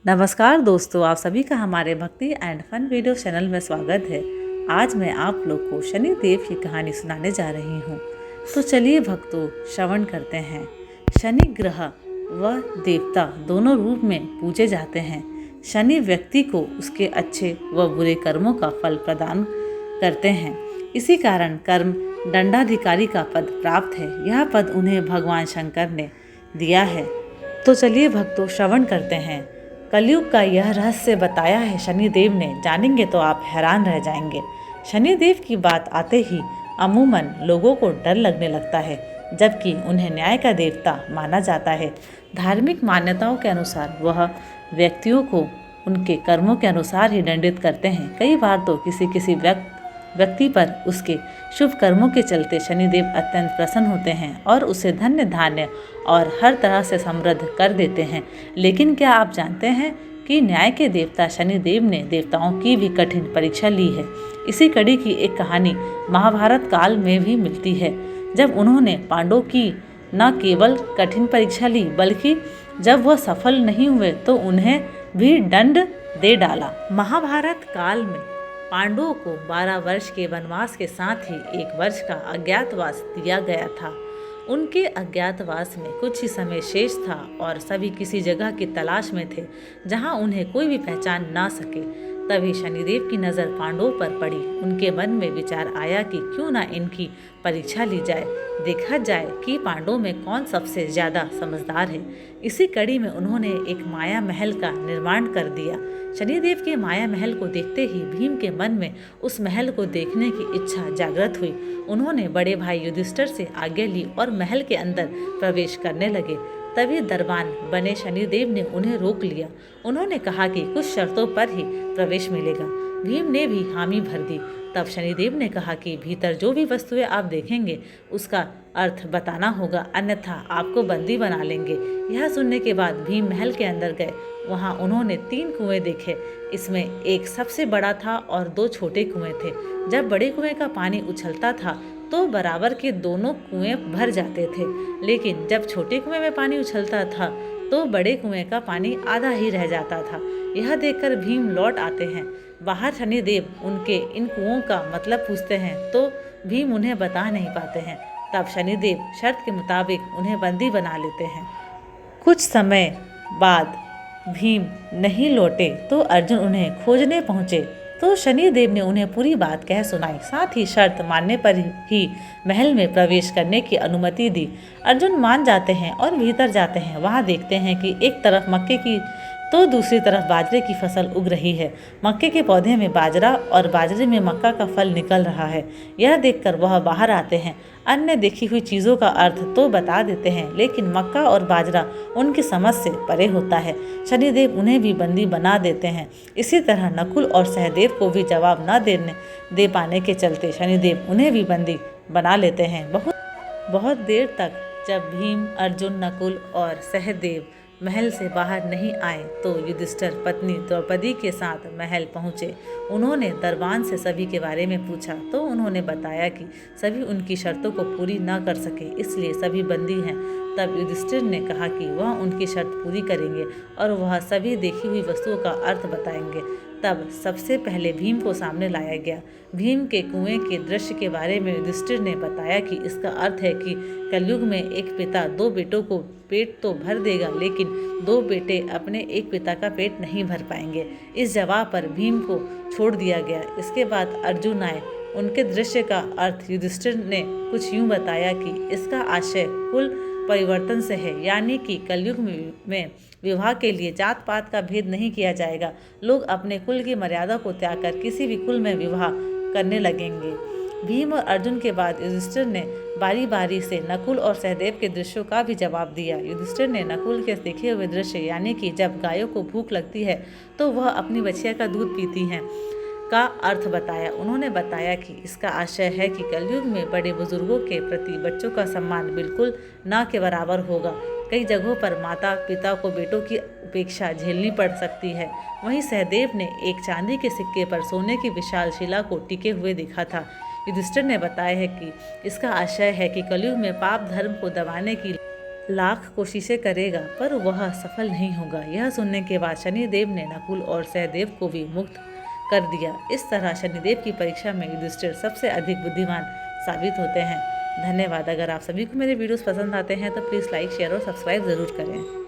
नमस्कार दोस्तों, आप सभी का हमारे भक्ति एंड फन वीडियो चैनल में स्वागत है। आज मैं आप लोग को शनि देव की कहानी सुनाने जा रही हूँ। तो चलिए भक्तों, श्रवण करते हैं। शनि ग्रह व देवता दोनों रूप में पूजे जाते हैं। शनि व्यक्ति को उसके अच्छे व बुरे कर्मों का फल प्रदान करते हैं। इसी कारण कर्म दंडाधिकारी का पद प्राप्त है। यह पद उन्हें भगवान शंकर ने दिया है। तो चलिए भक्तों, श्रवण करते हैं। कलयुग का यह रहस्य बताया है शनिदेव ने। जानेंगे तो आप हैरान रह जाएंगे। शनिदेव की बात आते ही अमूमन लोगों को डर लगने लगता है, जबकि उन्हें न्याय का देवता माना जाता है। धार्मिक मान्यताओं के अनुसार वह व्यक्तियों को उनके कर्मों के अनुसार ही दंडित करते हैं। कई बार तो किसी व्यक्ति पर उसके शुभ कर्मों के चलते शनिदेव अत्यंत प्रसन्न होते हैं और उसे धन्य धान्य और हर तरह से समृद्ध कर देते हैं। लेकिन क्या आप जानते हैं कि न्याय के देवता शनिदेव ने देवताओं की भी कठिन परीक्षा ली है। इसी कड़ी की एक कहानी महाभारत काल में भी मिलती है, जब उन्होंने पांडवों की न केवल कठिन परीक्षा ली, बल्कि जब वह सफल नहीं हुए तो उन्हें भी दंड दे डाला। महाभारत काल में पांडवों को 12 वर्ष के वनवास के साथ ही 1 वर्ष का अज्ञातवास दिया गया था। उनके अज्ञातवास में कुछ ही समय शेष था और सभी किसी जगह की तलाश में थे जहां उन्हें कोई भी पहचान ना सके। तभी शनिदेव की नज़र पांडवों पर पड़ी। उनके मन में विचार आया कि क्यों ना इनकी परीक्षा ली जाए, देखा जाए कि पांडवों में कौन सबसे ज़्यादा समझदार है। इसी कड़ी में उन्होंने एक माया महल का निर्माण कर दिया। शनिदेव के माया महल को देखते ही भीम के मन में उस महल को देखने की इच्छा जागृत हुई। उन्होंने बड़े भाई युधिष्ठिर से आज्ञा ली और महल के अंदर प्रवेश करने लगे। तभी दरबान बने शनिदेव ने उन्हें रोक लिया। उन्होंने कहा कि कुछ शर्तों पर ही प्रवेश मिलेगा। भीम ने भी हामी भर दी। तब शनिदेव ने कहा कि भीतर जो भी वस्तुएं आप देखेंगे उसका अर्थ बताना होगा, अन्यथा आपको बंदी बना लेंगे। यह सुनने के बाद भीम महल के अंदर गए। वहां उन्होंने 3 कुएं देखे। इसमें एक सबसे बड़ा था और 2 छोटे कुएं थे। जब बड़े कुएं का पानी उछलता था तो बराबर के दोनों कुएं भर जाते थे, लेकिन जब छोटे कुएं में पानी उछलता था तो बड़े कुएं का पानी आधा ही रह जाता था। यह देखकर भीम लौट आते हैं। बाहर शनिदेव उनके इन कुओं का मतलब पूछते हैं तो भीम उन्हें बता नहीं पाते हैं। तब शनिदेव शर्त के मुताबिक उन्हें बंदी बना लेते हैं। कुछ समय बाद भीम नहीं लौटे तो अर्जुन उन्हें खोजने पहुंचे। तो शनिदेव ने उन्हें पूरी बात कह सुनाई, साथ ही शर्त मानने पर ही महल में प्रवेश करने की अनुमति दी। अर्जुन मान जाते हैं और भीतर जाते हैं। वहां देखते हैं कि एक तरफ मक्के की तो दूसरी तरफ बाजरे की फसल उग रही है। मक्के के पौधे में बाजरा और बाजरे में मक्का का फल निकल रहा है। यह देखकर वह बाहर आते हैं। अन्य देखी हुई चीज़ों का अर्थ तो बता देते हैं, लेकिन मक्का और बाजरा उनकी समझ से परे होता है। शनिदेव उन्हें भी बंदी बना देते हैं। इसी तरह नकुल और सहदेव को भी जवाब न दे पाने के चलते शनिदेव उन्हें भी बंदी बना लेते हैं। बहुत देर तक जब भीम, अर्जुन, नकुल और सहदेव महल से बाहर नहीं आए तो युधिष्ठिर पत्नी द्रौपदी के साथ महल पहुँचे। उन्होंने दरबान से सभी के बारे में पूछा तो उन्होंने बताया कि सभी उनकी शर्तों को पूरी न कर सके, इसलिए सभी बंदी हैं। तब युधिष्ठिर ने कहा कि वह उनकी शर्त पूरी करेंगे और वह सभी देखी हुई वस्तुओं का अर्थ बताएंगे। तब सबसे पहले भीम को सामने लाया गया। भीम के कुएं के दृश्य के बारे में युधिष्ठिर ने बताया कि इसका अर्थ है कि कलयुग में एक पिता 2 बेटों को पेट तो भर देगा, लेकिन 2 बेटे अपने एक पिता का पेट नहीं भर पाएंगे। इस जवाब पर भीम को छोड़ दिया गया। इसके बाद अर्जुन आए। उनके दृश्य का अर्थ युधिष्ठिर ने कुछ यूँ बताया कि इसका आशय कुल परिवर्तन से है, यानी कि कलयुग में विवाह के लिए जात पात का भेद नहीं किया जाएगा। लोग अपने कुल की मर्यादा को त्याग कर किसी भी कुल में विवाह करने लगेंगे। भीम और अर्जुन के बाद युधिष्ठिर ने बारी बारी से नकुल और सहदेव के दृश्यों का भी जवाब दिया। युधिष्ठिर ने नकुल के देखे हुए दृश्य, यानी कि जब गायों को भूख लगती है तो वह अपनी बछिया का दूध पीती हैं, का अर्थ बताया। उन्होंने बताया कि इसका आशय है कि कलयुग में बड़े बुजुर्गों के प्रति बच्चों का सम्मान बिल्कुल न के बराबर होगा। कई जगहों पर माता पिता को बेटों की उपेक्षा झेलनी पड़ सकती है। वहीं सहदेव ने एक चांदी के सिक्के पर सोने की विशाल शिला को टिके हुए देखा था। युधिष्ठिर ने बताया है कि इसका आशय है कि कलयुग में पाप धर्म को दबाने की लाख कोशिशें करेगा पर वह सफल नहीं होगा। यह सुनने के बाद शनिदेव ने नकुल और सहदेव को भी मुक्त कर दिया। इस तरह शनिदेव की परीक्षा में युधिष्ठिर सबसे अधिक बुद्धिमान साबित होते हैं। धन्यवाद। अगर आप सभी को मेरे वीडियोस पसंद आते हैं तो प्लीज़ लाइक, शेयर और सब्सक्राइब ज़रूर करें।